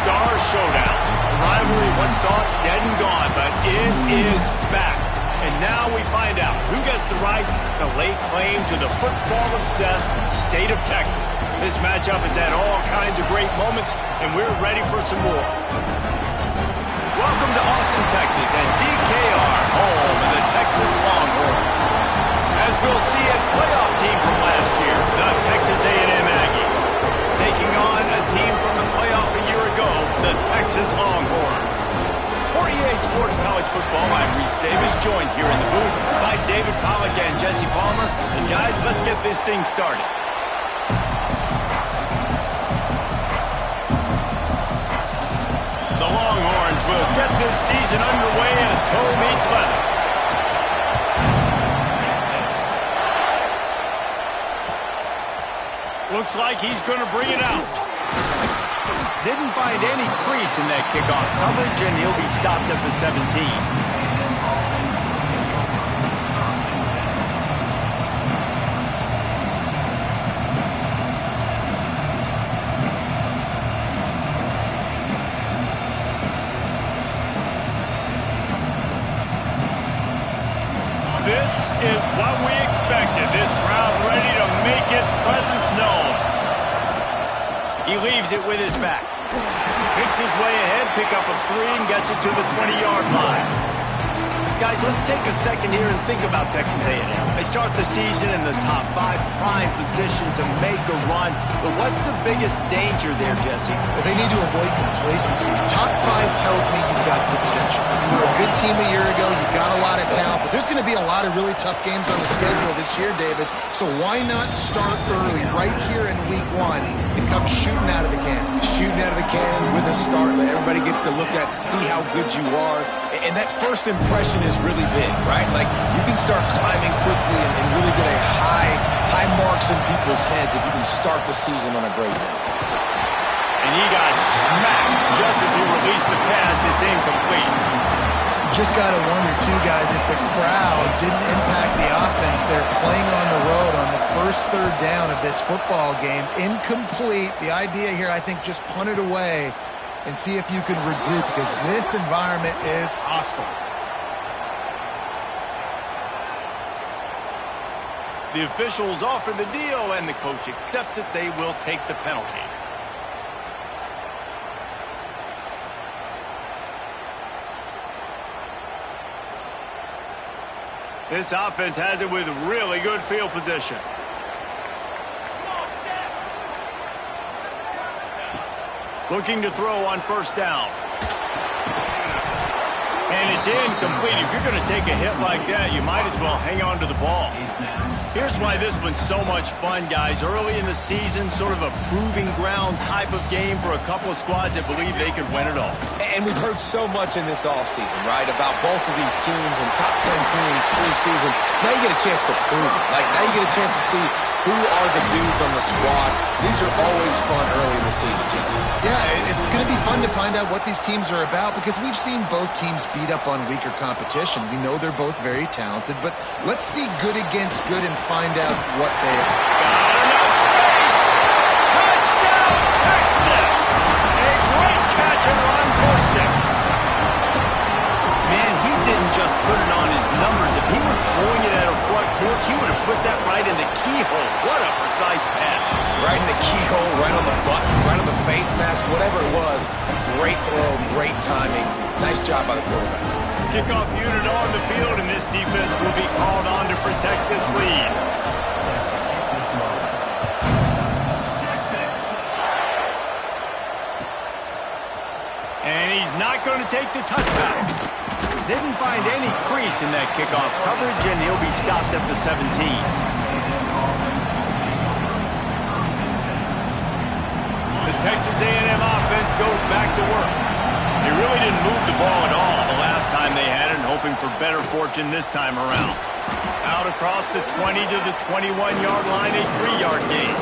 Star Showdown. The rivalry once thought dead and gone, but it is back. And now we find out who gets the right to lay claim to the football-obsessed state of Texas. This matchup has had all kinds of great moments, and we're ready for some more. Welcome to Austin, Texas, and DKR, home of the Texas Longhorns. As we'll see, a playoff team from last year, the Texas A&M Aggies, taking on a team from the playoff a year ago, the Texas Longhorns. For EA Sports College Football, I'm Reese Davis, joined here in the booth by David Pollack and Jesse Palmer. And guys, let's get this thing started. The Longhorns will get this season underway as toe meets leather. Looks like he's going to bring it out. Didn't find any crease in that kickoff coverage, and he'll be stopped at the 17. This is what we expected. This crowd ready to make its presence known. He leaves it with his back. Picks his way ahead, pick up a 3, and gets it to the 20-yard line. Guys, let's take a second here and think about Texas A&M. They start the season in the top 5, prime position to make a run. But what's the biggest danger there, Jesse? Well, they need to avoid complacency. Top 5 tells me you've got potential. You were a good team a year ago. You got a lot of talent. But there's going to be a lot of really tough games on the schedule this year, David. So why not start early, right here in week 1, and come shooting out of the cannon? Shooting out of the cannon with a start that everybody gets to look at, see how good you are. And that first impression is really big, right? Like, you can start climbing quickly and really get a high marks in people's heads if you can start the season on a great note. And he got smacked just as he released the pass. It's incomplete. Just got to wonder, too, guys, if the crowd didn't impact the offense. They're playing on the road on the first third down of this football game. Incomplete. The idea here, I think, just punt it away and see if you can regroup, because this environment is hostile. The officials offer the deal, and the coach accepts it. They will take the penalty. This offense has it with really good field position. Looking to throw on first down. And it's incomplete. If you're going to take a hit like that, you might as well hang on to the ball. Here's why this one's so much fun, guys. Early in the season, sort of a proving ground type of game for a couple of squads that believe they could win it all. And we've heard so much in this offseason, right, about both of these teams and top 10 teams preseason. Now you get a chance to prove it. Like, now you get a chance to see who are the dudes on the squad. These are always fun early in the season, Jason. Yeah, it's going to be fun to find out what these teams are about, because we've seen both teams beat up on weaker competition. We know they're both very talented, but let's see good against good and find out what they are. Got enough space! Touchdown, Texas! A great catch and run for 6. Man, he didn't just put it on his numbers. If he were throwing it at a front porch, he would have put that right in the keyhole. What a precise pass. Right in the keyhole, right on the button, right on the face mask, whatever it was. Great throw, great timing. Nice job by the quarterback. Kickoff unit on the field, and this defense will be called on to protect this lead. And he's not going to take the touchback. Didn't find any crease in that kickoff coverage, and he'll be stopped at the 17. The Texas A&M offense goes back to work. They really didn't move the ball at all the last time they had it, and hoping for better fortune this time around. Out across the 20 to the 21-yard line, a 3-yard gain.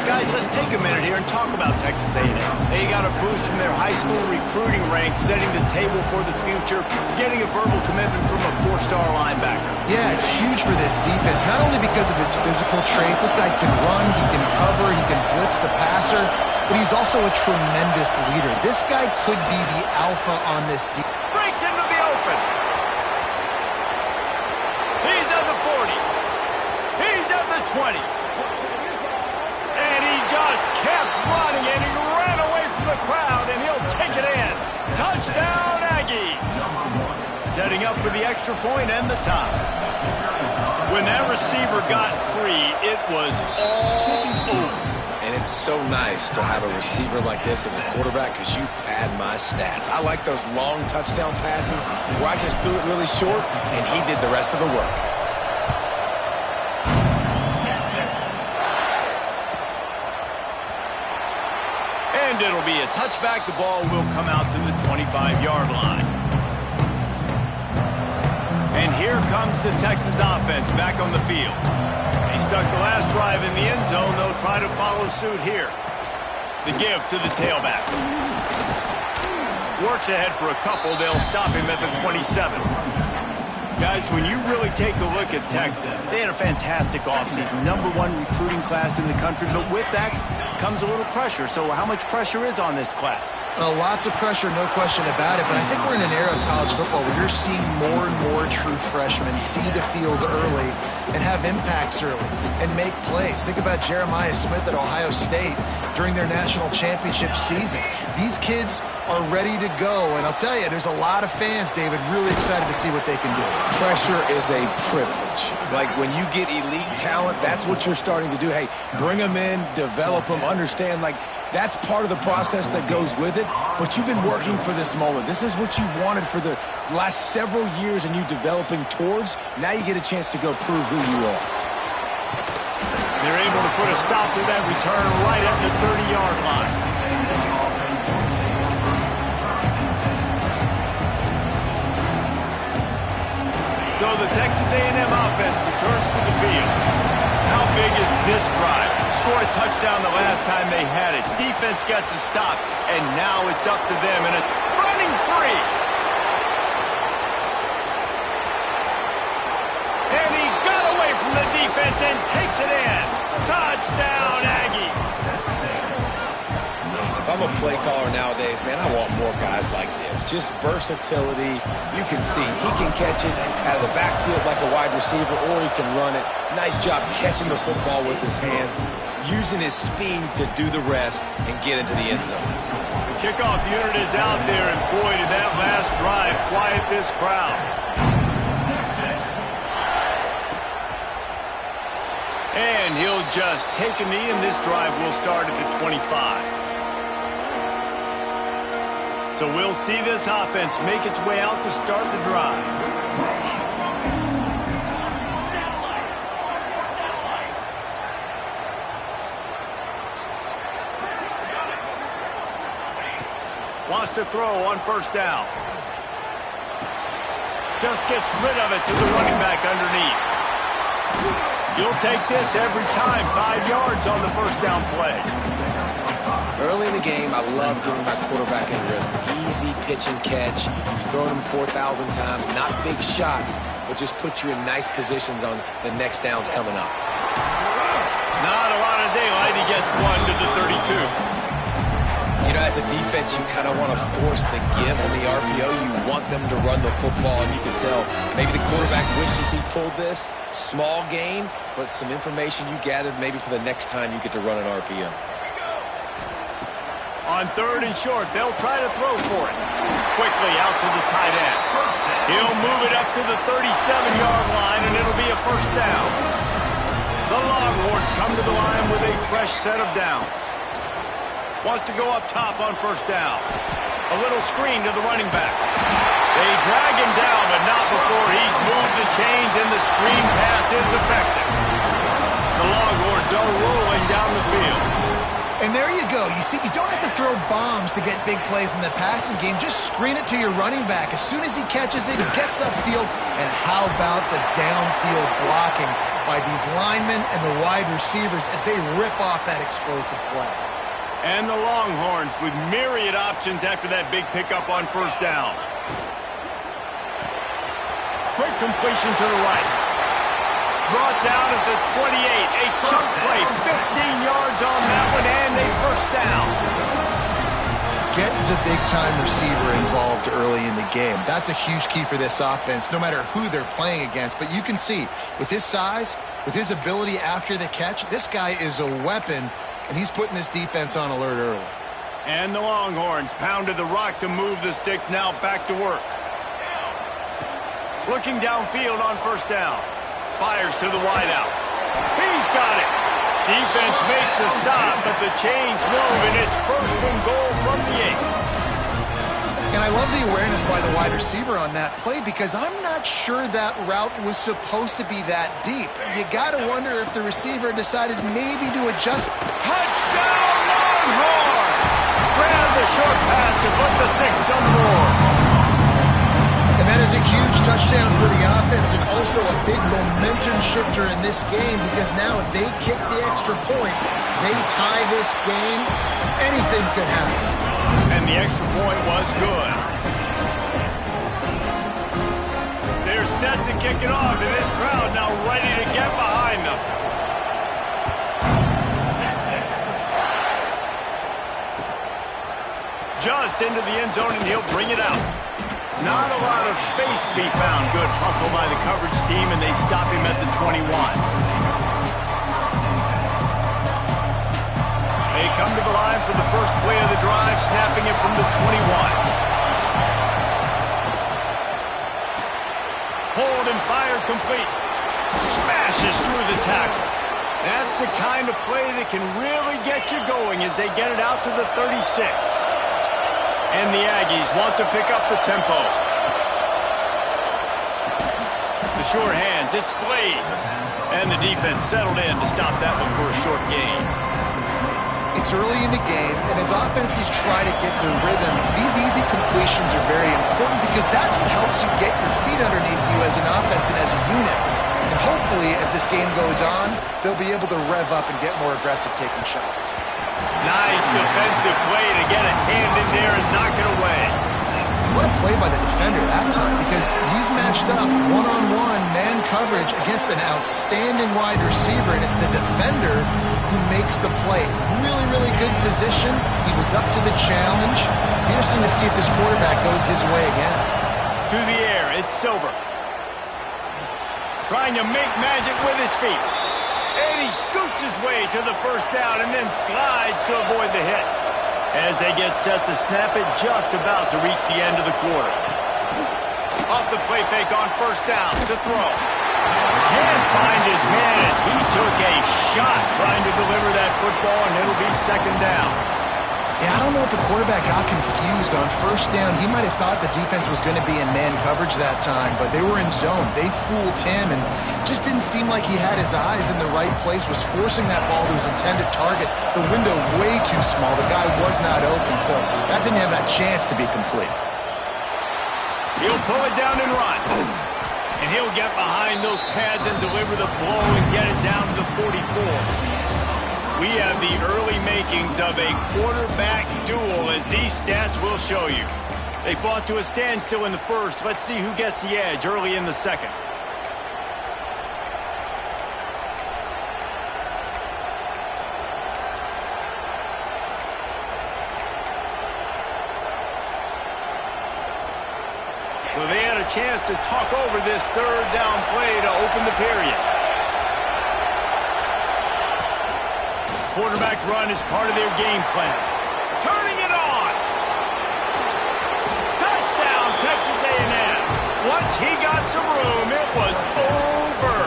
Guys, let's take a minute here and talk about Texas A&M. They got a boost from their high school recruiting ranks, setting the table for the future, getting a verbal commitment from a 4-star linebacker. Yeah, it's huge for this defense, not only because of his physical traits. This guy can run, he can cover, he can blitz the passer. but he's also a tremendous leader. This guy could be the alpha on this team. Breaks into the open. He's at the 40. He's at the 20. And he just kept running, and he ran away from the crowd, and he'll take it in. Touchdown, Aggies. Setting up for the extra point and the tie. When that receiver got free, it was all over. And it's so nice to have a receiver like this as a quarterback because you pad my stats. I like those long touchdown passes where I just threw it really short and he did the rest of the work. And it'll be a touchback. The ball will come out to the 25-yard line. And here comes the Texas offense back on the field. He stuck the last drive in the end zone. They'll try to follow suit here. The give to the tailback. Works ahead for a couple. They'll stop him at the 27. Guys, when you really take a look at Texas, they had a fantastic offseason, #1 recruiting class in the country, but with that comes a little pressure. So how much pressure is on this class? Lots of pressure, no question about it, but I think we're in an era of college football where you're seeing more and more true freshmen see the field early and have impacts early and make plays. Think about Jeremiah Smith at Ohio State during their national championship season. These kids are ready to go, and I'll tell you, there's a lot of fans, David, really excited to see what they can do. Pressure is a privilege. Like when you get elite talent, that's what you're starting to do. Hey, bring them in, develop them, understand, like that's part of the process that goes with it. But you've been working for this moment. This is what you wanted for the last several years and you developing towards. Now you get a chance to go prove who you are. They're able to put a stop to that return right at the 30-yard line. So the Texas A&M offense returns to the field. How big is this drive? Scored a touchdown the last time they had it. Defense got to stop, and now it's up to them. And it's running free. And he got away from the defense and takes it in. Touchdown, Aggies. If I'm a play caller nowadays, man, I want more guys like this. Just versatility. You can see he can catch it out of the backfield like a wide receiver, or he can run it. Nice job catching the football with his hands, using his speed to do the rest and get into the end zone. The kickoff unit is out there, and boy, did that last drive quiet this crowd. And he'll just take a knee, and this drive will start at the 25. So we'll see this offense make its way out to start the drive. Wants to throw on first down. Just gets rid of it to the running back underneath. You'll take this every time. 5 yards on the first down play. Early in the game, I love getting my quarterback in rhythm. Easy pitch and catch. You've thrown him 4,000 times. Not big shots, but just put you in nice positions on the next downs coming up. Not a lot of daylight. He gets one to the 32. You know, as a defense, you kind of want to force the give on the RPO. You want them to run the football, and you can tell maybe the quarterback wishes he pulled this. Small gain, but some information you gathered maybe for the next time you get to run an RPO. On third and short, they'll try to throw for it. Quickly out to the tight end. He'll move it up to the 37-yard line, and it'll be a first down. The Longhorns come to the line with a fresh set of downs. Wants to go up top on first down. A little screen to the running back. They drag him down, but not before he's moved the chains, and the screen pass is effective. The Longhorns are rolling down the field. And there you go. You see, you don't have to throw bombs to get big plays in the passing game. Just screen it to your running back. As soon as he catches it, he gets upfield. And how about the downfield blocking by these linemen and the wide receivers as they rip off that explosive play. And the Longhorns with myriad options after that big pickup on first down. Quick completion to the right. brought down at the 28. A chunk play, 15 yards on that one, and a first down. Get the big-time receiver involved early in the game. That's a huge key for this offense, no matter who they're playing against. But you can see, with his size, with his ability after the catch, this guy is a weapon, and he's putting this defense on alert early. And the Longhorns pounded the rock to move the sticks, now back to work. Looking downfield on first down. Fires to the wideout. He's got it. Defense makes a stop, but the chains move, and it's first and goal from the 8. And I love the awareness by the wide receiver on that play because I'm not sure that route was supposed to be that deep. You got to wonder if the receiver decided maybe to adjust. Touchdown, Longhorns! Grab the short pass to put the 6 on the board. And that is a huge touchdown for the offense and also a big momentum shifter in this game because now if they kick the extra point, they tie this game, anything could happen. And the extra point was good. They're set to kick it off, and this crowd now ready to get behind them. Just into the end zone, and he'll bring it out. Not a lot of space to be found. Good hustle by the coverage team, and they stop him at the 21. They come to the line for the first play of the drive, snapping it from the 21. Hold and fire complete. Smashes through the tackle. That's the kind of play that can really get you going as they get it out to the 36. And the Aggies want to pick up the tempo. The short hands, it's Blade. And the defense settled in to stop that one for a short gain. It's early in the game, and as offenses try to get their rhythm, these easy completions are very important because that's what helps you get your feet underneath you as an offense and as a unit. And hopefully, as this game goes on, they'll be able to rev up and get more aggressive taking shots. Nice defensive play to get a hand in there and knock it away. What a play by the defender that time because he's matched up one-on-one man coverage against an outstanding wide receiver, and it's the defender who makes the play. Really, really good position. He was up to the challenge. Interesting to see if this quarterback goes his way again. To the air, it's Silver. Trying to make magic with his feet. And he scoots his way to the first down and then slides to avoid the hit. As they get set to snap it, just about to reach the end of the quarter. Off the play fake on first down to throw. Can't find his man as he took a shot trying to deliver that football, and it'll be second down. Yeah, I don't know if the quarterback got confused on first down. He might have thought the defense was going to be in man coverage that time, but they were in zone. They fooled him and just didn't seem like he had his eyes in the right place, was forcing that ball to his intended target. The window way too small. The guy was not open, so that didn't have that chance to be complete. He'll pull it down and run. And he'll get behind those pads and deliver the blow and get it down to the 44. We have the early makings of a quarterback duel, as these stats will show you. They fought to a standstill in the first. Let's see who gets the edge early in the second. So they had a chance to talk over this third down play to open the period. Quarterback run is part of their game plan. Turning it on. Touchdown, Texas A&M. Once he got some room, it was over.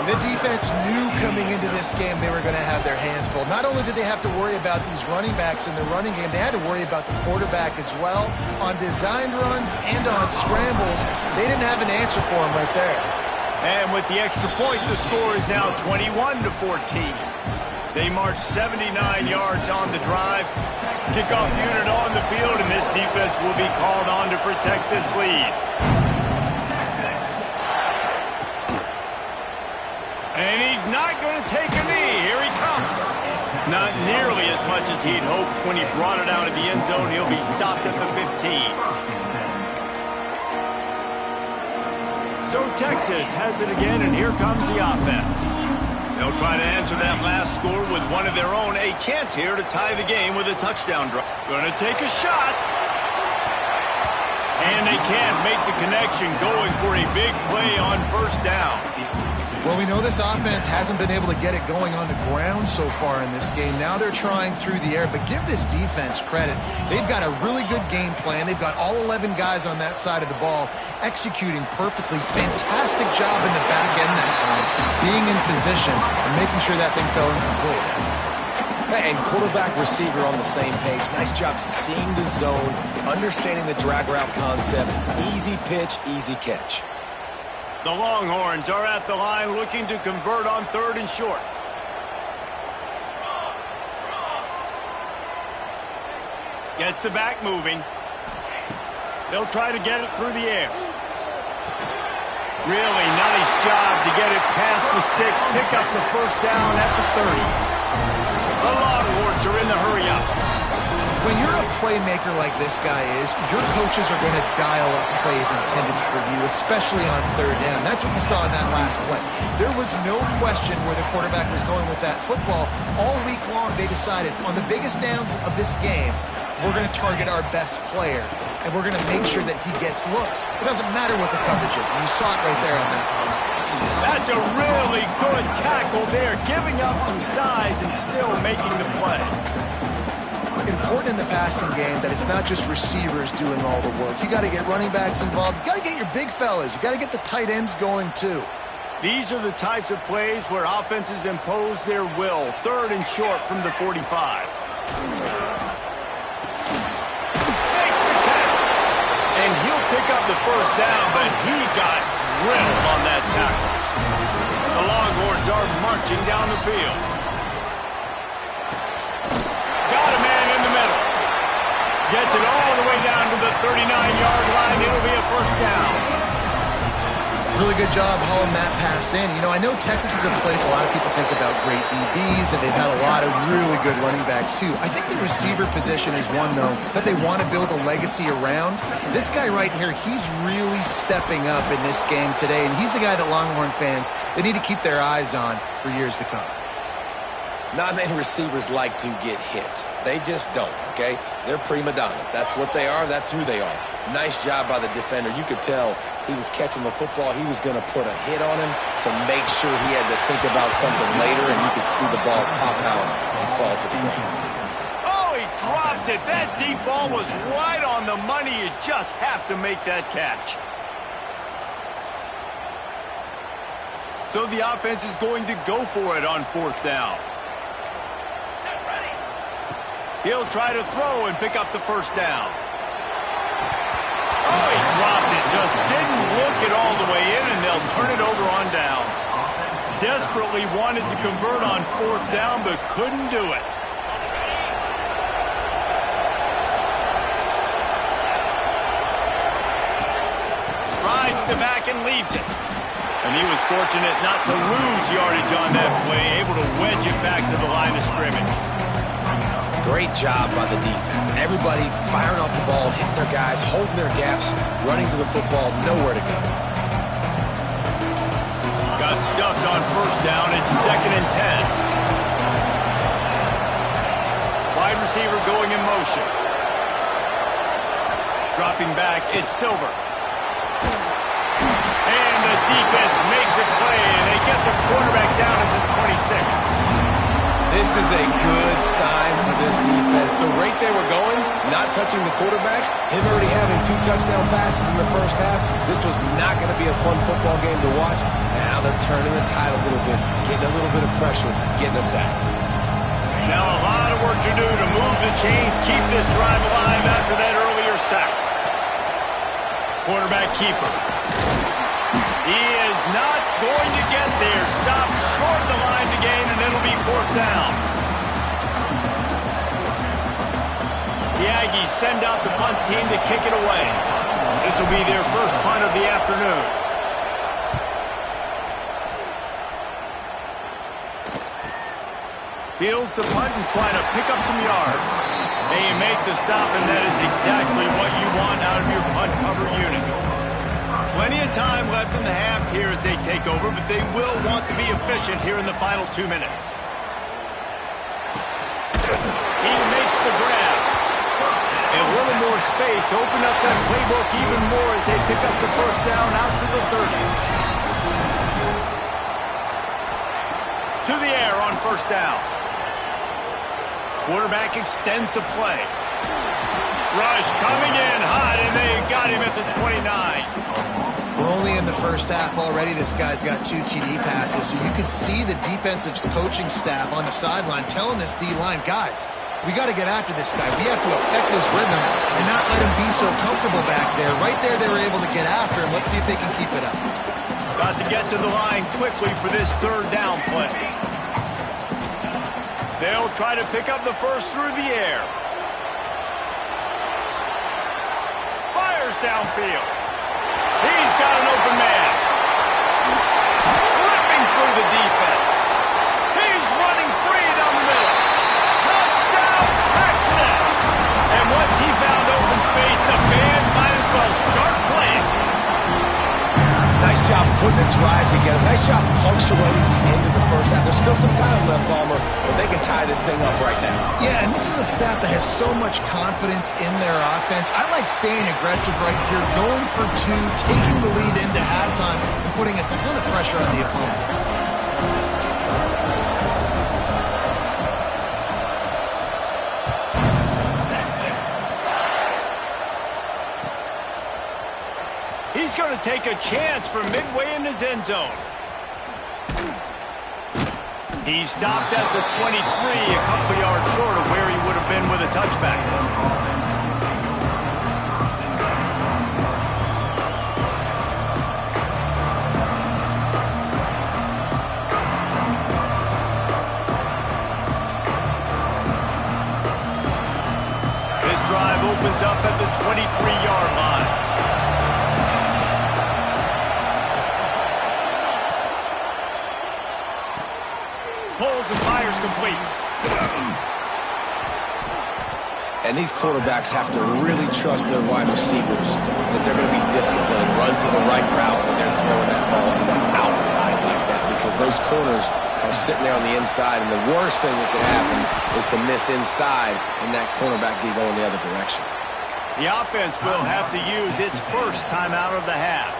The defense knew coming into this game they were going to have their hands full. Not only did they have to worry about these running backs in the running game, they had to worry about the quarterback as well. On designed runs and on scrambles, they didn't have an answer for him right there. And with the extra point, the score is now 21-14. They march 79 yards on the drive. Kickoff unit on the field, and this defense will be called on to protect this lead. And he's not going to take a knee. Here he comes. Not nearly as much as he'd hoped when he brought it out of the end zone. He'll be stopped at the 15. So Texas has it again, and here comes the offense. They'll try to answer that last score with one of their own. A chance here to tie the game with a touchdown drive. Going to take a shot. And they can't make the connection, going for a big play on first down. Well, we know this offense hasn't been able to get it going on the ground so far in this game. Now they're trying through the air, but give this defense credit. They've got a really good game plan. They've got all 11 guys on that side of the ball executing perfectly. Fantastic job in the back end that time, being in position and making sure that thing fell incomplete. And quarterback receiver on the same page. Nice job seeing the zone, understanding the drag route concept. Easy pitch, easy catch. The Longhorns are at the line looking to convert on 3rd and short. Gets the back moving. They'll try to get it through the air. Really nice job to get it past the sticks. Pick up the first down at the 30. The Longhorns are in the hurry up. When you're a playmaker like this guy is, your coaches are going to dial up plays intended for you, especially on 3rd down. That's what you saw in that last play. There was no question where the quarterback was going with that football. All week long, they decided on the biggest downs of this game, we're going to target our best player, and we're going to make sure that he gets looks. It doesn't matter what the coverage is, and you saw it right there on that play. That's a really good tackle there, giving up some size and still making the play. Important in the passing game that it's not just receivers doing all the work. You got to get running backs involved. You got to get your big fellas. You got to get the tight ends going too. These are the types of plays where offenses impose their will. 3rd and short from the 45. Makes the catch. And he'll pick up the first down, but he got drilled on that tackle. The Longhorns are marching down the field. Got a man in the middle. Gets it all the way down to the 39-yard line. It'll be a first down. Really good job hauling that pass in. You know, I know Texas is a place a lot of people think about great DBs, and they've had a lot of really good running backs too. I think the receiver position is one, though, that they want to build a legacy around. This guy right here, he's really stepping up in this game today, and he's the guy that Longhorn fans, they need to keep their eyes on for years to come. Not many receivers like to get hit. They just don't, okay? They're prima donnas. That's what they are. That's who they are. Nice job by the defender. You could tell he was catching the football. He was going to put a hit on him to make sure he had to think about something later, and you could see the ball pop out and fall to the ground. Oh, he dropped it. That deep ball was right on the money. You just have to make that catch. So the offense is going to go for it on 4th down. He'll try to throw and pick up the first down. Oh, he dropped it. Just didn't look it all the way in, and they'll turn it over on downs. Desperately wanted to convert on 4th down, but couldn't do it. Rides the back and leaves it. And he was fortunate not to lose yardage on that play, able to wedge it back to the line of scrimmage. Great job by the defense. Everybody firing off the ball, hitting their guys, holding their gaps, running to the football, nowhere to go. Got stuffed on first down. It's 2nd and 10. Wide receiver going in motion. Dropping back, it's Silver. And the defense makes a play, and they get the quarterback down at the 26. This is a good sign for this defense. The rate they were going, not touching the quarterback, him already having 2 touchdown passes in the first half, this was not going to be a fun football game to watch. Now they're turning the tide a little bit, getting a little bit of pressure, getting a sack. Now a lot of work to do to move the chains, keep this drive alive after that earlier sack. Quarterback keeper. He is not going to get there. Stopped short of the line to gain, and it'll be 4th down. The Aggies send out the punt team to kick it away. This will be their first punt of the afternoon. Fields the punt and try to pick up some yards. They make the stop, and that is exactly what you want out of your punt cover unit. Plenty of time left in the half here as they take over, but they will want to be efficient here in the final 2 minutes. He makes the grab. And a little more space, open up that playbook even more as they pick up the first down out to the 30. To the air on first down. Quarterback extends the play. Rush coming in hot, and they got him at the 29. We're only in the first half already. This guy's got 2 TD passes, so you can see the defensive coaching staff on the sideline telling this D-line, guys, we got to get after this guy. We have to affect his rhythm and not let him be so comfortable back there. Right there, they were able to get after him. Let's see if they can keep it up. Got to get to the line quickly for this third down play. They'll try to pick up the first through the air. Fires downfield. He's got an open man. Ripping through the defense. He's running free down the middle. Touchdown, Texas! And once he found open space, the fan might as well start playing. Nice job putting the drive together. Nice job punctuating the end of the first half. There's still some time left, Palmer, but they can tie this thing up right now. Yeah, and this is a staff that has so much confidence in their offense. I like staying aggressive right here, going for 2, taking the lead into halftime, and putting a ton of pressure on the opponent. He's going to take a chance from midway in his end zone. He stopped at the 23, a couple yards short of where he would have been with a touchback. This drive opens up at the 23-yard line. Pulls and fires complete. And these quarterbacks have to really trust their wide receivers that they're going to be disciplined, run to the right route when they're throwing that ball to the outside like that, because those corners are sitting there on the inside, and the worst thing that could happen is to miss inside and that cornerback be going the other direction. The offense will have to use its first timeout of the half.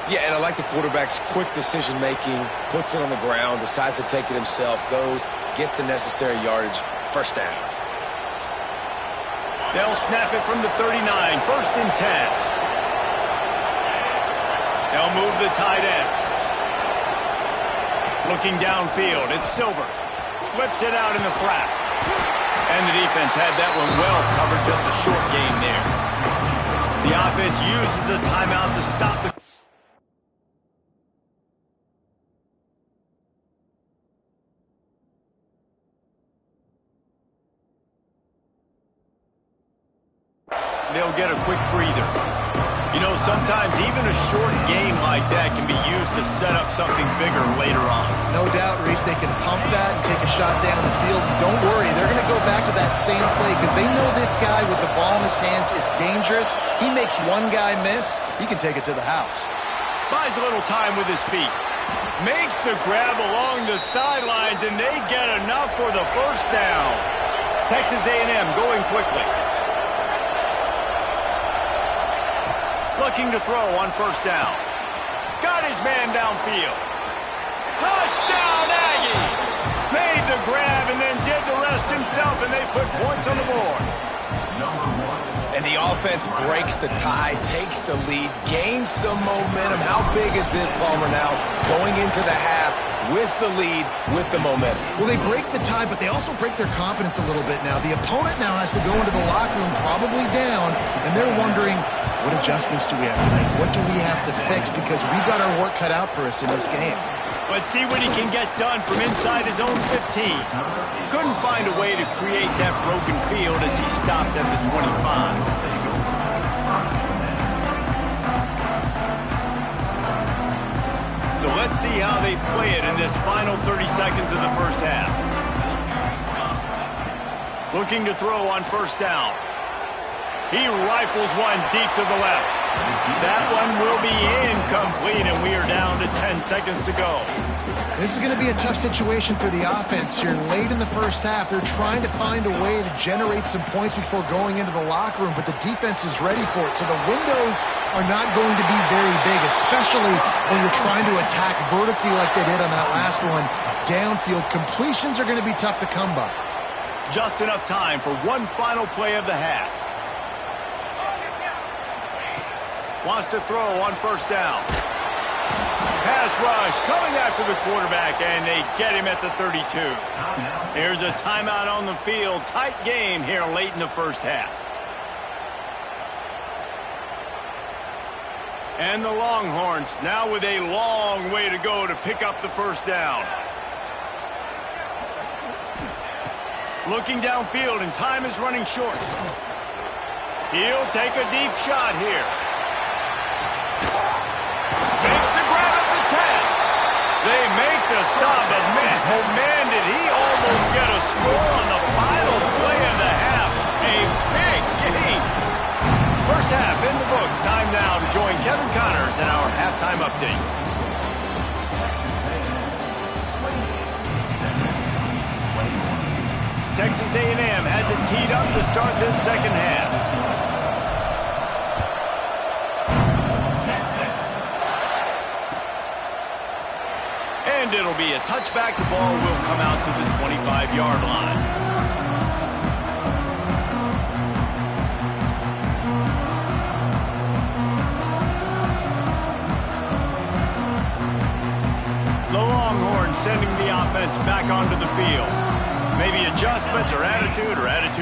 Yeah, and I like the quarterback's quick decision-making, puts it on the ground, decides to take it himself, goes, gets the necessary yardage, first down. They'll snap it from the 39, first and 10. They'll move the tight end. Looking downfield, it's Silver. Flips it out in the flat. And the defense had that one well covered, just a short gain there. The offense uses a timeout to stop the... They'll get a quick breather. You know, sometimes even a short game like that can be used to set up something bigger later on. No doubt, Reese, they can pump that and take a shot down the field. Don't worry, they're going to go back to that same play because they know this guy with the ball in his hands is dangerous. He makes one guy miss, he can take it to the house. Buys a little time with his feet. Makes the grab along the sidelines, and they get enough for the first down. Texas A&M going quickly. Looking to throw on first down. Got his man downfield. Touchdown, Aggies! Made the grab and then did the rest himself, and they put points on the board. And the offense breaks the tie, takes the lead, gains some momentum. How big is this, Palmer, now going into the half with the lead, with the momentum? Well, they break the tie, but they also break their confidence a little bit now. The opponent now has to go into the locker room probably down, and they're wondering, what adjustments do we have to make? What do we have to fix? Because we've got our work cut out for us in this game. Let's see what he can get done from inside his own 15. Couldn't find a way to create that broken field as he stopped at the 25. So let's see how they play it in this final 30 seconds of the first half. Looking to throw on first down. He rifles one deep to the left. That one will be incomplete, and we are down to 10 seconds to go. This is going to be a tough situation for the offense here. Late in the first half, they're trying to find a way to generate some points before going into the locker room, but the defense is ready for it. So the windows are not going to be very big, especially when you're trying to attack vertically like they did on that last one. Downfield completions are going to be tough to come by. Just enough time for one final play of the half. Wants to throw on first down. Pass rush coming after the quarterback, and they get him at the 32. Here's a timeout on the field. Tight game here late in the first half. And the Longhorns now with a long way to go to pick up the first down. Looking downfield, and time is running short. He'll take a deep shot here. Makes the grab at the 10. They make the stop, but man, oh man, did he almost get a score on the final play of the half. A big game. First half in the books. Time now to join Kevin Connors in our halftime update. Texas A&M has it teed up to start this second half. And it'll be a touchback. The ball will come out to the 25-yard line. The Longhorns sending the offense back onto the field. Maybe adjustments or attitude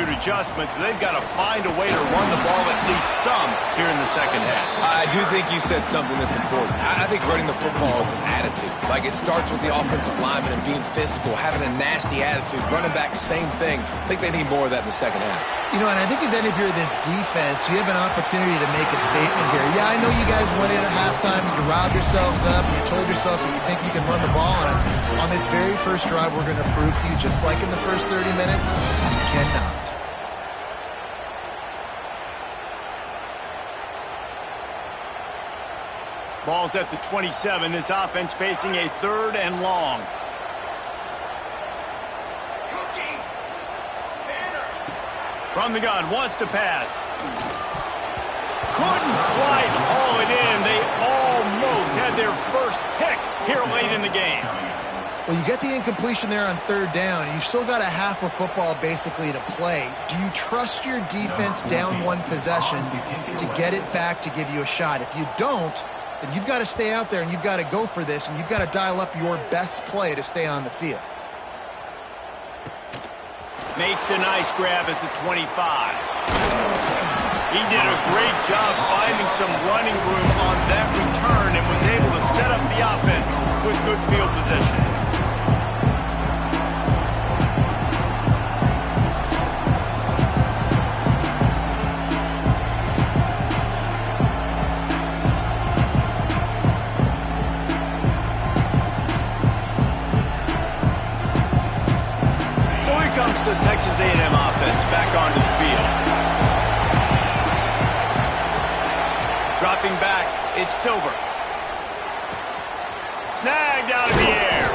adjustments. But they've got to find a way to run the ball at least some here in the second half. I do think you said something that's important. I think running the football is an attitude. Like, it starts with the offensive lineman and being physical, having a nasty attitude. Running back, same thing. I think they need more of that in the second half. You know, and I think even if you're this defense, you have an opportunity to make a statement here. Yeah, I know you guys went in at halftime and you riled yourselves up and you told yourself that you think you can run the ball on us. On this very first drive, we're going to prove to you, just like in the first 30 minutes, you cannot. Ball's at the 27. This offense facing a third and long. From the gun, wants to pass. Couldn't quite haul it in. They almost had their first pick here late in the game. Well, you get the incompletion there on third down. You've still got a half of football basically to play. Do you trust your defense down one possession to get it back to give you a shot? If you don't, then you've got to stay out there and you've got to go for this, and you've got to dial up your best play to stay on the field. Makes a nice grab at the 25. He did a great job finding some running room on that return and was able to set up the offense with good field position. Comes the Texas A&M offense back onto the field. Dropping back, it's Silver. Snagged out of the air.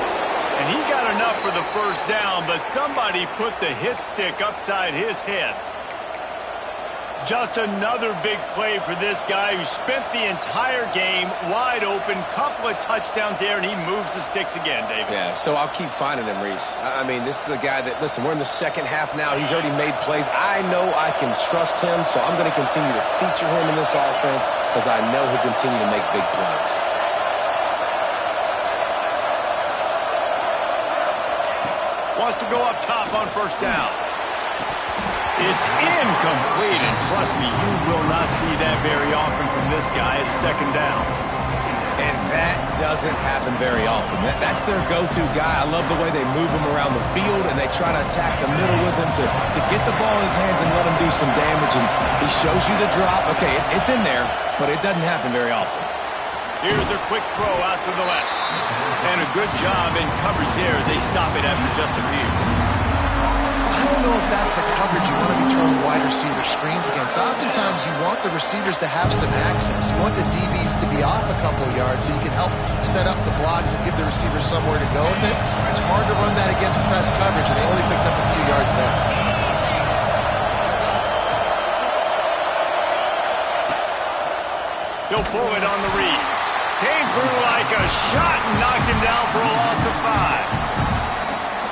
And he got enough for the first down, but somebody put the hit stick upside his head. Just another big play for this guy who spent the entire game wide open, couple of touchdowns there, and he moves the sticks again, David. Yeah, so I'll keep finding him, Reese. I mean, this is a guy that, listen, we're in the second half now. He's already made plays. I know I can trust him, so I'm going to continue to feature him in this offense because I know he'll continue to make big plays. Wants to go up top on first down. It's incomplete, and trust me, you will not see that very often from this guy at second down. And that doesn't happen very often. That's their go-to guy. I love the way they move him around the field, and they try to attack the middle with him to get the ball in his hands and let him do some damage. And he shows you the drop. Okay, it's in there, but it doesn't happen very often. Here's a quick throw out to the left. And a good job in coverage there as they stop it after just a few. I don't know if that's the coverage you want to be throwing wide receiver screens against. Oftentimes, you want the receivers to have some access. You want the DBs to be off a couple of yards so you can help set up the blocks and give the receivers somewhere to go with it. It's hard to run that against press coverage, and they only picked up a few yards there. He'll pull it on the read. Came through like a shot and knocked him down for a loss of 5.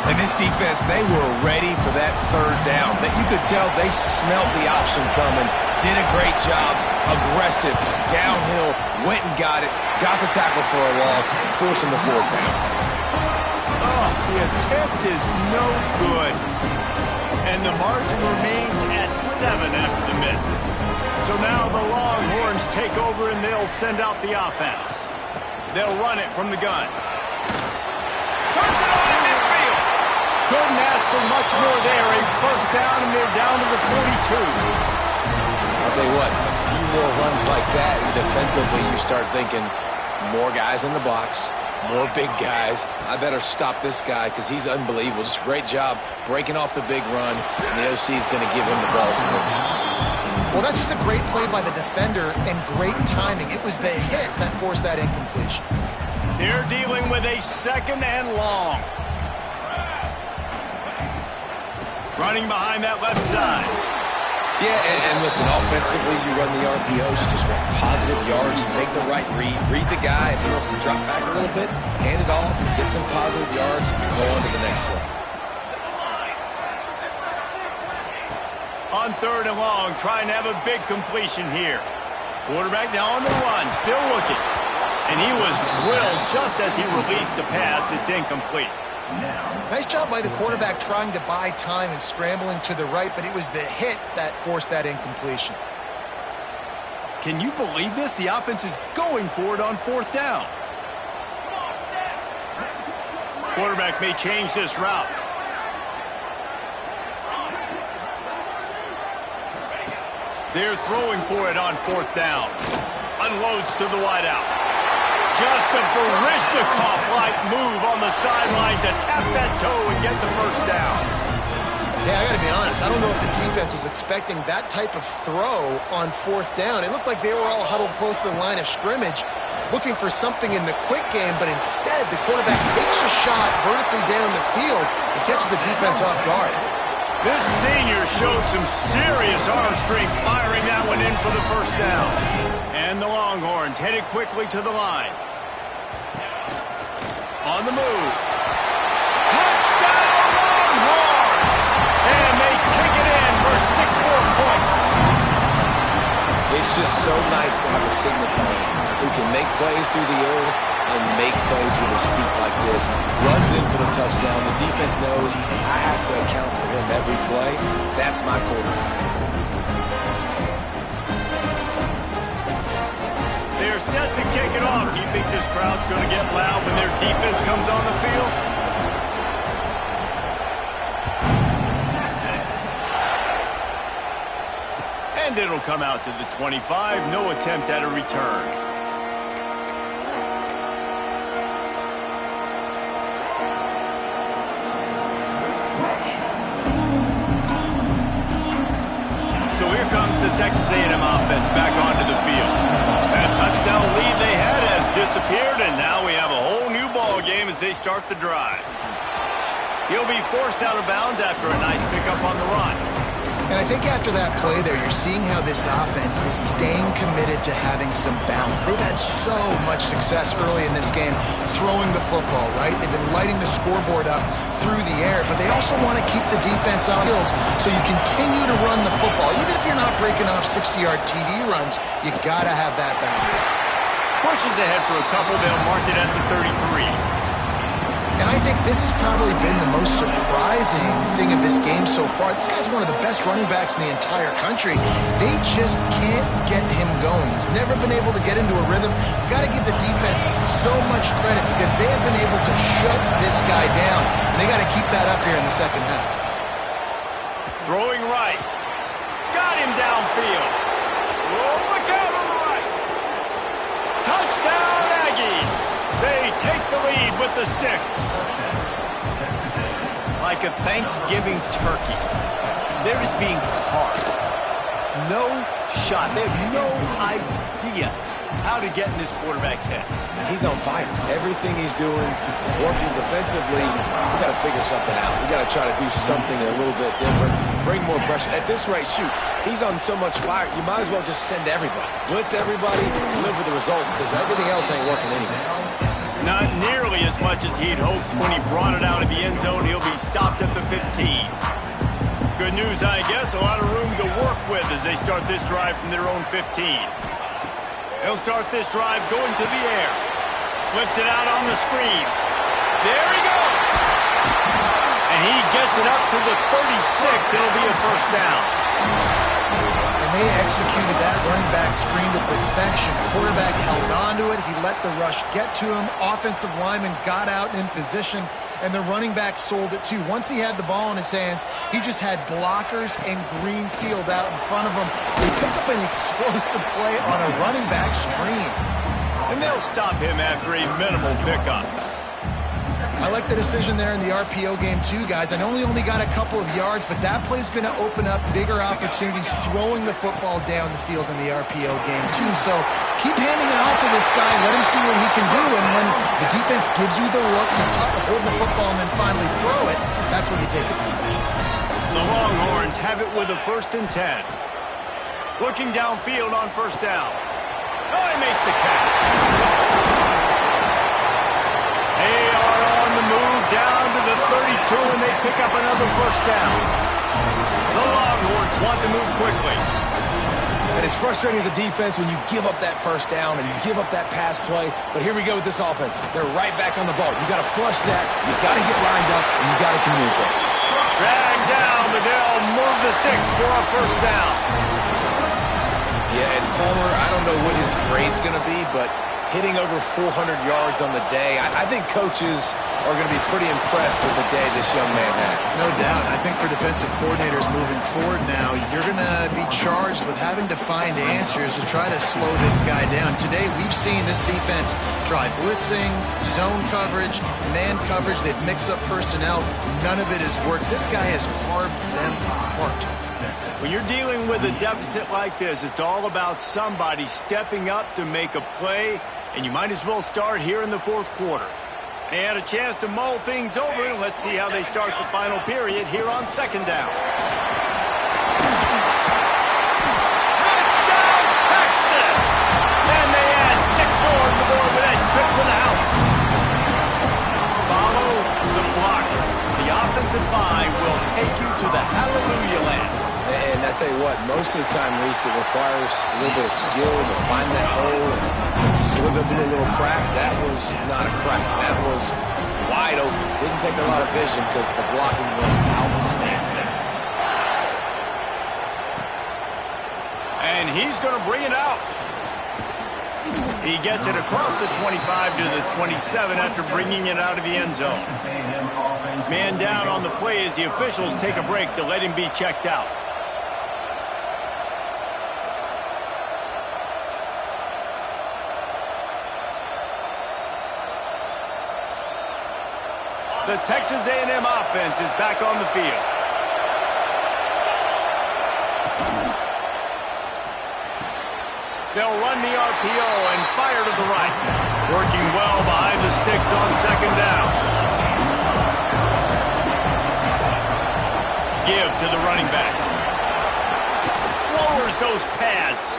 And this defense, they were ready for that third down. That you could tell they smelled the option coming, did a great job, aggressive, downhill, went and got it, got the tackle for a loss, forcing the fourth down. Oh, the attempt is no good. And the margin remains at 7 after the miss. So now the Longhorns take over and they'll send out the offense. They'll run it from the gun. Turns it on in midfield. Couldn't ask for much more there. A first down, and they're down to the 42. I'll tell you what, a few more runs like that, and defensively you start thinking, more guys in the box, more big guys. I better stop this guy because he's unbelievable. Just a great job breaking off the big run, and the OC is going to give him the ball. Well, that's just a great play by the defender and great timing. It was the hit that forced that incompletion. They're dealing with a second and long. Running behind that left side. Yeah, and listen, offensively, you run the RPOs, just want positive yards, make the right read the guy. If he wants to drop back a little bit, hand it off, get some positive yards, go on to the next play. On third and long, trying to have a big completion here. Quarterback now on the run, still looking. And he was drilled just as he released the pass. It's incomplete. Nice job by the quarterback trying to buy time and scrambling to the right, but it was the hit that forced that incompletion. Can you believe this? The offense is going for it on fourth down. Quarterback may change this route. They're throwing for it on fourth down. Unloads to the wideout. Just a Baryshnikov-like move on the sideline to tap that toe and get the first down. Yeah, I got to be honest. I don't know if the defense was expecting that type of throw on fourth down. It looked like they were all huddled close to the line of scrimmage, looking for something in the quick game, but instead the quarterback takes a shot vertically down the field and catches the defense off guard. This senior showed some serious arm strength firing that one in for the first down. And the Longhorns headed quickly to the line. On the move. Touchdown Longhorns! And they take it in for 6 more points. It's just so nice to have a signature who can make plays through the air and make plays with his feet like this. Runs in for the touchdown. The defense knows I have to account for him every play. That's my quarterback. They're set to kick it off. Do you think this crowd's going to get loud when their defense comes on the field? And it'll come out to the 25. No attempt at a return. So here comes the Texas A&M offense back onto the field. That touchdown lead they had has disappeared, and now we have a whole new ball game as they start the drive. He'll be forced out of bounds after a nice pickup on the run. And I think after that play there, you're seeing how this offense is staying committed to having some balance. They've had so much success early in this game throwing the football, right? They've been lighting the scoreboard up through the air, but they also want to keep the defense on heels, so you continue to run the football. Even if you're not breaking off 60-yard TD runs, you got to have that balance. Pushes ahead for a couple. They'll mark it at the 33. And I think this has probably been the most surprising thing of this game so far. This guy's one of the best running backs in the entire country. They just can't get him going. He's never been able to get into a rhythm. You got to give the defense so much credit because they have been able to shut this guy down. And they got to keep that up here in the second half. Throwing right. Got him downfield. Oh, look out on the right. Touchdown Aggies. They take the lead with the 6. like a Thanksgiving turkey. They're just being carved. No shot. They have no idea how to get in this quarterback's head. He's on fire. Everything he's doing is working defensively. We got to figure something out. We got to try to do something a little bit different. Bring more pressure. At this rate, shoot, he's on so much fire, you might as well just send everybody. Blitz everybody, live with the results, because everything else ain't working anyways. Not nearly as much as he'd hoped when he brought it out of the end zone. He'll be stopped at the 15. Good news, I guess. A lot of room to work with as they start this drive from their own 15. They'll start this drive going to the air. Flips it out on the screen. There he goes. And he gets it up to the 36. It'll be a first down. And they executed that running back screen to perfection. Quarterback held on to it. He let the rush get to him. Offensive lineman got out in position, and the running back sold it too. Once he had the ball in his hands, he just had blockers and green field out in front of him. They pick up an explosive play on a running back screen. And they'll stop him after a minimal pickup. I like the decision there in the RPO game too, guys. I know he only got a couple of yards, but that play's going to open up bigger opportunities throwing the football down the field in the RPO game too. So keep handing it off to this guy. Let him see what he can do. And when the defense gives you the look to hold the football and then finally throw it, that's when you take advantage. The Longhorns have it with a 1st and 10. Looking downfield on first down. Oh, he makes the catch. They are on the move down to the 32, and they pick up another first down. The Longhorns want to move quickly. And it's frustrating as a defense when you give up that first down and you give up that pass play. But here we go with this offense. They're right back on the ball. You got to flush that. You got to get lined up, and you got to communicate. Drag down, but they'll move the sticks for a first down. Yeah, and Palmer, I don't know what his grade's going to be, but hitting over 400 yards on the day, I think coaches are going to be pretty impressed with the day this young man had. No doubt. I think for defensive coordinators moving forward now, you're going to be charged with having to find answers to try to slow this guy down. Today, we've seen this defense try blitzing, zone coverage, man coverage. They've mixed up personnel. None of it has worked. This guy has carved them apart. When you're dealing with a deficit like this, it's all about somebody stepping up to make a play, and you might as well start here in the 4th quarter. They had a chance to mull things over. Let's see how they start the final period here on 2nd down. Touchdown, Texas! And they add 6 more on the board with that trip to the house. Follow the blockers. The offensive line will take you to the hallelujah land. And I tell you what, most of the time, Reese, it requires a little bit of skill to find that hole and slither through a little crack. That was not a crack. That was wide open. Didn't take a lot of vision because the blocking was outstanding. And he's going to bring it out. He gets it across the 25 to the 27 after bringing it out of the end zone. Man down on the play as the officials take a break to let him be checked out. The Texas A&M offense is back on the field. They'll run the RPO and fire to the right. Working well behind the sticks on 2nd down. Give to the running back. Lowers those pads.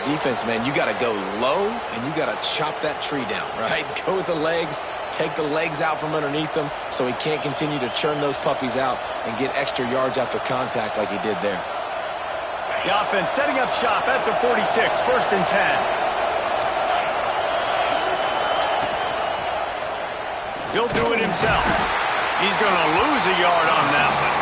Defense, man, you got to go low and you got to chop that tree down, right? Go with the legs. Take the legs out from underneath them so he can't continue to churn those puppies out and get extra yards after contact like he did there. The offense setting up shop at the 46, 1st and 10. He'll do it himself. He's going to lose a yard on that one.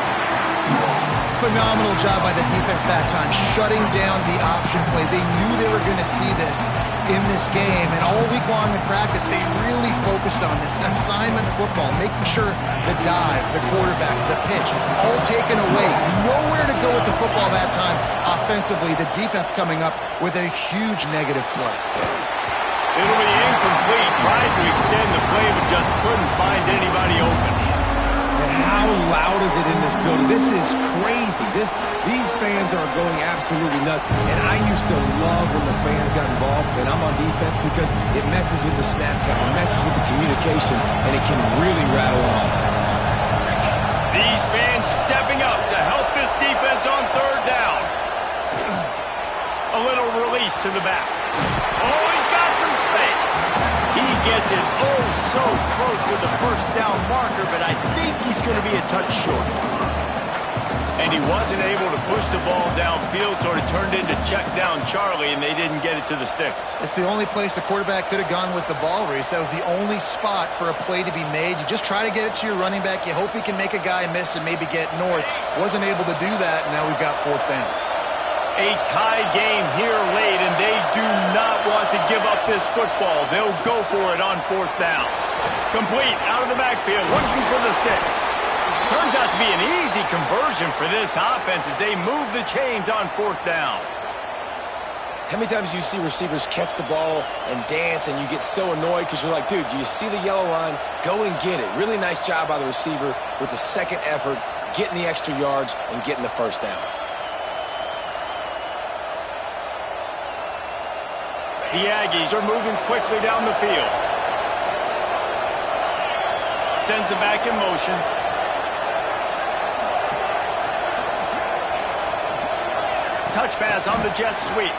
Phenomenal job by the defense that time, shutting down the option play. They knew they were going to see this in this game, and all week long in practice, they really focused on this assignment football, making sure the dive, the quarterback, the pitch, all taken away. Nowhere to go with the football that time offensively. The defense coming up with a huge negative play. It'll be incomplete. Tried to extend the play, but just couldn't find anybody open. And how loud is it in this building? This is crazy. These fans are going absolutely nuts. And I used to love when the fans got involved, and I'm on defense, because it messes with the snap count, it messes with the communication, and it can really rattle an offense. These fans stepping up to help this defense on third down. A little release to the back. Oh, he's got some space. He gets it so close to the first down marker, but I think he's going to be a touch short. And he wasn't able to push the ball downfield, so it turned into check down Charlie, and they didn't get it to the sticks. It's the only place the quarterback could have gone with the ball, Reese. That was the only spot for a play to be made. You just try to get it to your running back. You hope he can make a guy miss and maybe get north. Wasn't able to do that, and now we've got fourth down. A tie game here late, and they do not want to give up this football. They'll go for it on fourth down. Complete out of the backfield, looking for the sticks. Turns out to be an easy conversion for this offense as they move the chains on fourth down. How many times do you see receivers catch the ball and dance, and you get so annoyed because you're like, dude, do you see the yellow line? Go and get it. Really nice job by the receiver with the second effort, getting the extra yards and getting the first down. The Aggies are moving quickly down the field. Sends it back in motion. Touch pass on the jet sweep.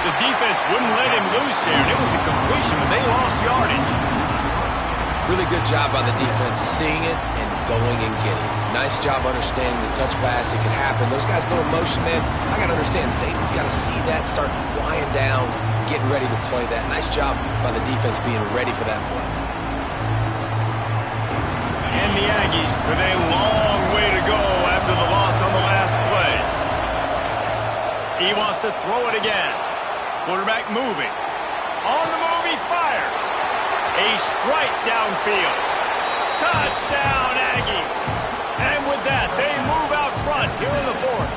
The defense wouldn't let him loose there, and it was a completion, but they lost yardage. Really good job by the defense, seeing it and going and getting it. Nice job understanding the touch pass. It can happen. Those guys go in motion, man. I got to understand, safety's got to see that, start flying down, getting ready to play that. Nice job by the defense being ready for that play. And the Aggies with a long way to go after the loss on the last play. He wants to throw it again. Quarterback moving. On the move, he fires. A strike downfield. Touchdown, Aggies. And with that, they move out front here in the fourth.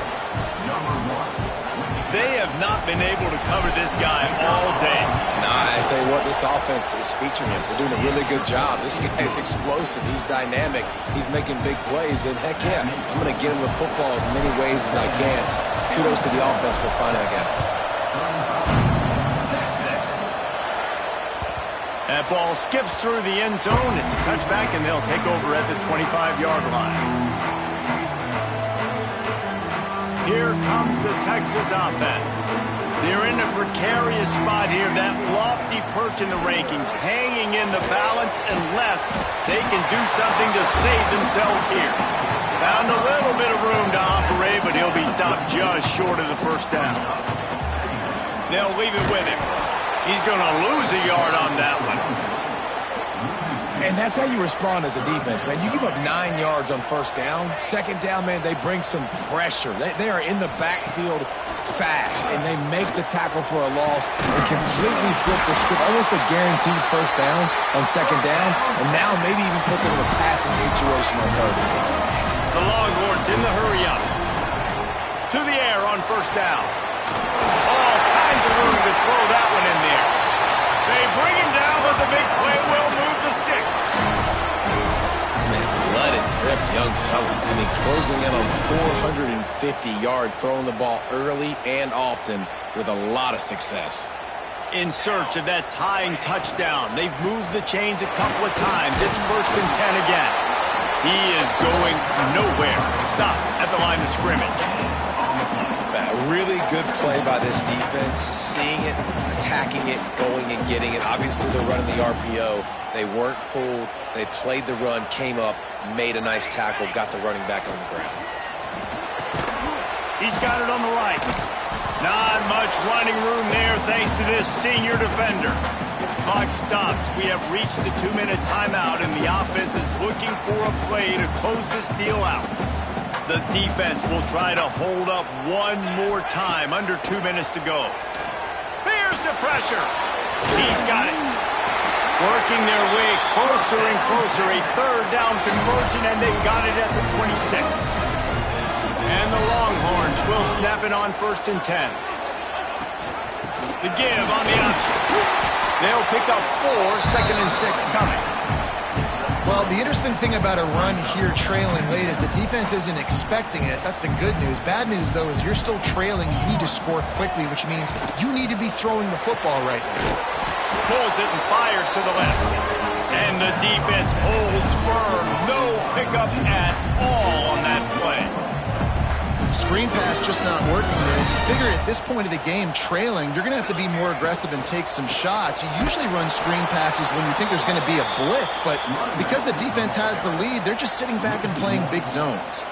They have not been able to cover this guy all day. Nah, I tell you what, this offense is featuring him. They're doing a really good job. This guy is explosive. He's dynamic. He's making big plays. And heck yeah, I'm going to get him the football as many ways as I can. Kudos to the offense for finding a guy. That ball skips through the end zone. It's a touchback, and they'll take over at the 25-yard line. Here comes the Texas offense. They're in a precarious spot here. That lofty perch in the rankings, hanging in the balance unless they can do something to save themselves here. Found a little bit of room to operate, but he'll be stopped just short of the first down. They'll leave it with him. He's going to lose a yard on that one. And that's how you respond as a defense, man. You give up 9 yards on first down. Second down, man, they bring some pressure. They are in the backfield fast, and they make the tackle for a loss and completely flip the script. Almost a guaranteed first down on second down, and now maybe even put them in a passing situation on third down. The Longhorns in the hurry-up. To the air on first down. All kinds of room to throw that one in there. They bring him down, but the big play will move the sticks. Man, blooded, ripped young fella. I mean, closing in on 450 yards, throwing the ball early and often with a lot of success. In search of that tying touchdown. They've moved the chains a couple of times. It's 1st and 10 again. He is going nowhere. Stop at the line of scrimmage. A really good play by this defense, seeing it, attacking it, going and getting it. Obviously, they're running the RPO. They weren't fooled. They played the run, came up, made a nice tackle, got the running back on the ground. He's got it on the right. Not much running room there thanks to this senior defender. Clock stops. We have reached the 2-minute timeout, and the offense is looking for a play to close this deal out. The defense will try to hold up one more time. Under 2 minutes to go. Here's the pressure. He's got it. Working their way closer and closer. A third down conversion, and they got it at the 26. And the Longhorns will snap it on 1st and 10. The give on the option. They'll pick up 4, 2nd and 6 coming. Well, the interesting thing about a run here trailing late is the defense isn't expecting it. That's the good news. Bad news, though, is you're still trailing. You need to score quickly, which means you need to be throwing the football right now. Pulls it and fires to the left. And the defense holds firm. No pickup at all on that play. Screen pass just not working there. You figure at this point of the game, trailing, you're going to have to be more aggressive and take some shots. You usually run screen passes when you think there's going to be a blitz, but because the defense has the lead, they're just sitting back and playing big zones.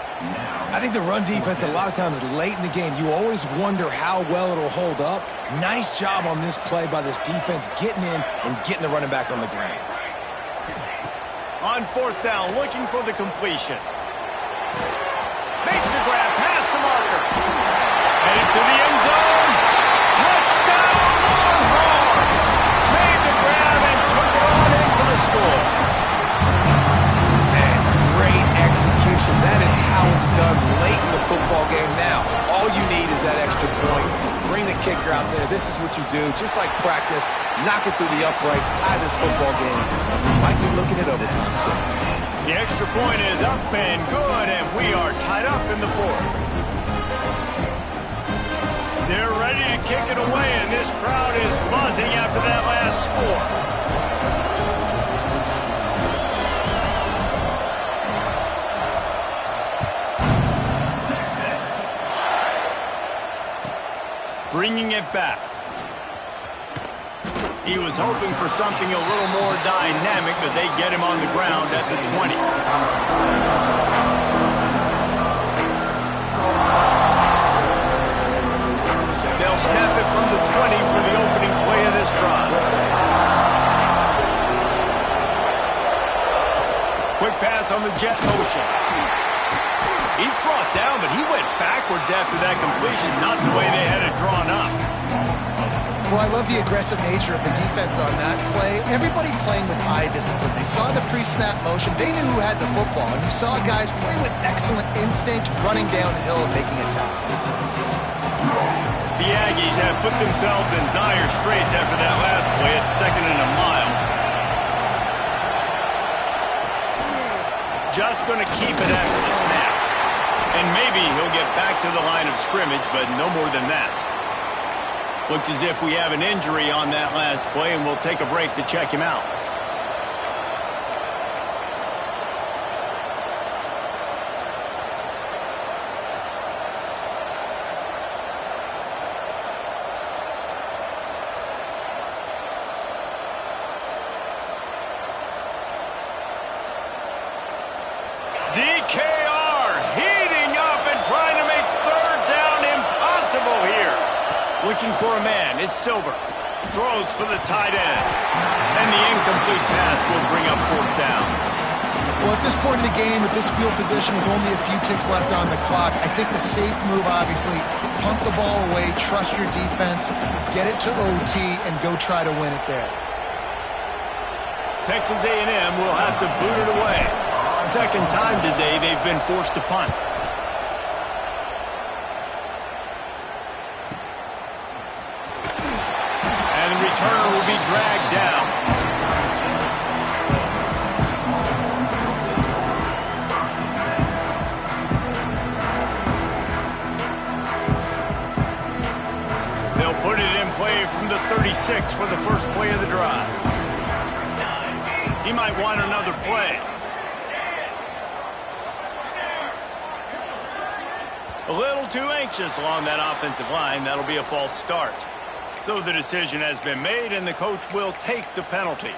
I think the run defense, a lot of times late in the game, you always wonder how well it'll hold up. Nice job on this play by this defense getting in and getting the running back on the ground. On fourth down, looking for the completion. Makes a grab, pass the marker. Headed to the end zone. Touchdown, Longhorn! Made the grab and took it on in for the score. Man, great execution. That is how it's done late in the football game now. All you need is that extra point. Bring the kicker out there. This is what you do. Just like practice, knock it through the uprights, tie this football game, and we might be looking at overtime soon. The extra point is up and good, and we are tied up in the fourth. They're ready to kick it away, and this crowd is buzzing after that last score. Bringing it back. He was hoping for something a little more dynamic, but they get him on the ground at the 20. They'll snap it from the 20 for the opening play of this drive. Quick pass on the jet motion. He's brought down, but he went backwards after that completion, not the way they had it drawn up. Well, I love the aggressive nature of the defense on that play. Everybody playing with eye discipline. They saw the pre-snap motion. They knew who had the football. And you saw guys play with excellent instinct, running downhill and making a tackle. The Aggies have put themselves in dire straits after that last play at 2nd and a mile. Just going to keep it after the snap. And maybe he'll get back to the line of scrimmage, but no more than that. Looks as if we have an injury on that last play, and we'll take a break to check him out. DKR heating up and trying to make third down impossible here. Looking for a man. It's Silver. Throws for the tight end. And the incomplete pass will bring up fourth down. Well, at this point in the game, with this field position with only a few ticks left on the clock, I think the safe move, obviously, pump the ball away, trust your defense, get it to OT, and go try to win it there. Texas A&M will have to boot it away. Second time today they've been forced to punt. And the returner will be dragged down. They'll put it in play from the 36 for the first play of the drive. He might want another play. A little too anxious along that offensive line. That'll be a false start. So the decision has been made, and the coach will take the penalty.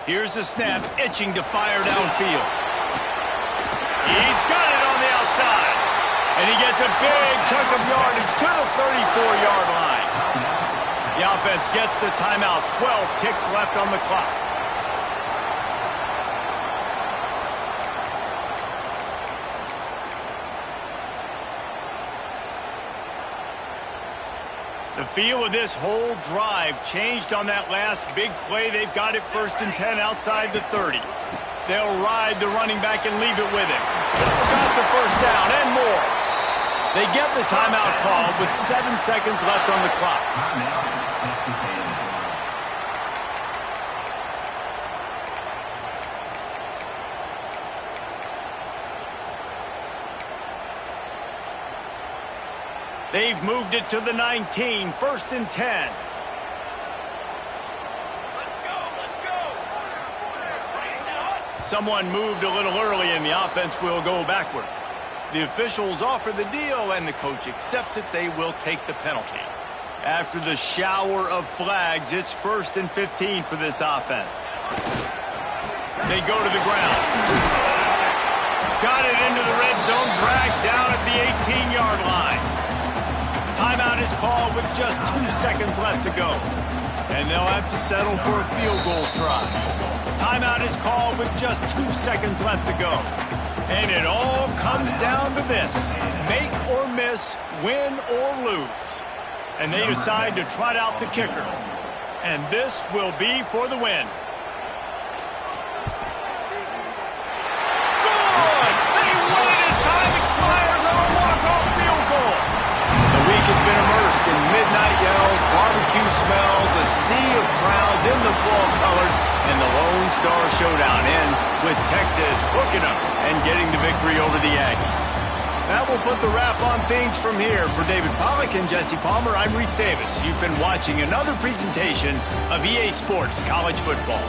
Here's the snap, itching to fire downfield. He's got it on the outside. And he gets a big chunk of yardage to the 34-yard line. The offense gets the timeout. 12 ticks left on the clock. The feel of this whole drive changed on that last big play. They've got it 1st and 10 outside the 30. They'll ride the running back and leave it with him. Got get the first down and more. They get the timeout called with 7 seconds left on the clock. They've moved it to the 19, 1st and 10. Someone moved a little early and the offense will go backward. The officials offer the deal and the coach accepts it. They will take the penalty. After the shower of flags, it's 1st and 15 for this offense. They go to the ground. Got it into the red zone, dragged down at the 18-yard line. Timeout is called with just 2 seconds left to go. And they'll have to settle for a field goal try. Timeout is called with just 2 seconds left to go. And it all comes down to this. Make or miss, win or lose. And they decide to trot out the kicker. And this will be for the win. Good! They win it as time expires on a walk-off field goal. The week has been immersed in midnight yells, barbecue smells, a sea of crowds in the fall colors, and the Lone Star Showdown ends with Texas hooking up and getting the victory over the Aggies. That will put the wrap on things from here. For David Pollack and Jesse Palmer, I'm Reese Davis. You've been watching another presentation of EA Sports College Football.